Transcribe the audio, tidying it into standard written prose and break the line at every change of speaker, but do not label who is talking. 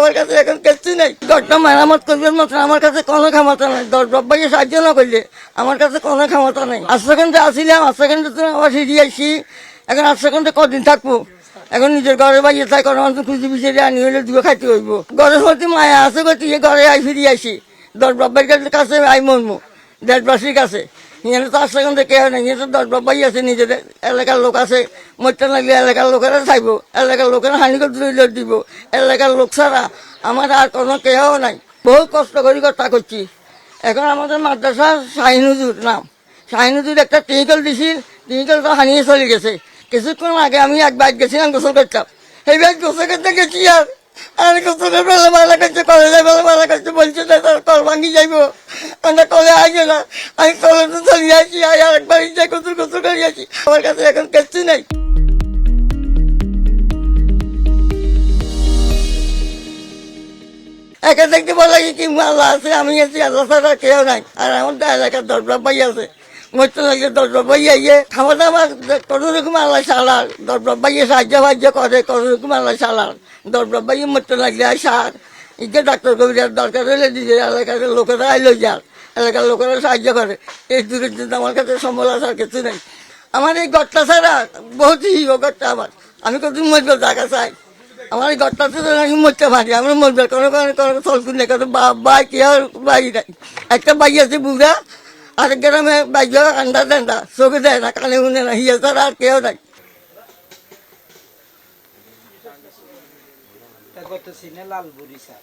আমার কাছে এখন কিচ্ছু নেই। ঘরটা মেরামত করবেন মাত্র আমার কাছে কোনো ক্ষমতা নেই। দরবাইকে সাহায্য না করলে আমার কাছে কোনো ক্ষমতা নেই। 8 সেকেন্ডে আসিলাম, 8 সেকেন্ডে তো আবার ফিরিয়ে আসি। এখন 8 সেকেন্ডে কদিন থাকবো? এখন নিজের ঘরে বাইরে তাই কোনো মানুষ খুঁজে ফিরে আনি হলে দুটো খাইতে হইব। ঘরের প্রতি মায়া আছে গতি ঘরে আই ফিরিয়ে আসি। দরবাইয়ের কাছে আই মরমু দেশবাসীর কাছে। এখানে তো 8 সেকেন্ডে কেউ নেই, এখানে তো দরবাই আছে, নিজের এলাকার লোক আছে। মরতে লাগলে এলাকার লোকেরা চাইব, এলাকার লোকেরা হানিকর দলিল দিব। এলাকার লোক ছাড়া আমার আর কোনো কেউ নাই। বহু কষ্ট করে কথা করছি। এখন আমাদের মাদ্রাসা শাহিন হুজুর নাম, শাহিন হুজুর একটা টিনিকল দিছিল, টিনিকলটা হানিয়ে চলে গেছে। কিছুক্ষণ আগে আমি এক বাইক গেছিলাম গোসল করতাম, সেই বাইক গোসল করতে গেছি আর গোসলের বেলা মালা করছে, কলেজের বেলা মালা করছে, বলছে যে তার কল ভাঙি যাইব। আমরা কলে আসে না, আমি কলে তো চলে আসি, আর একবার যাই গোসল গোসল করে আসি। আমার কাছে এখন কিচ্ছু নেই। একা দেখতে বলা কি আল্লাহ আছে, আমি আছি, আল্লাহ ছাড়া কেউ নাই। আর আমাদের এলাকার দরবাই আছে, মরতে লাগলে দরবাই আইয়ে খাওয়া দাওয়া কোনো রকম আল্লাহ সালার। দরবাইয়ে সাহায্য করে কোনো রকম আল্লাহ সালার। দরবাই মরতে লাগলে আর সার ইকে ডাক্তার কবিরার দরকার হলে দিকে এলাকার লোকেরা আইলো যার, এলাকার লোকেরা সাহায্য করে। এই দূরের জন্য আমার কাছে সম্বল আসার কিছু নেই। আমার এই ঘরটা ছাড়া বহুত হিব ঘরটা আমার, আমি কত মরবো জায়গা চাই। আমার এই ঘরটা তো আমি মরতে পারি, আমরা মরবে কোনো কোনো চলকুন নেই, কোনো বাবা কি আর বাড়ি নাই। একটা বাড়ি আছে বুড়া, আরেক গ্রামে বাইক আন্ডা দেন না, চোখে দেয় না, কানে শুনে না, হিয়া ছাড়া আর কেউ নাই।
লালপুরি স্যার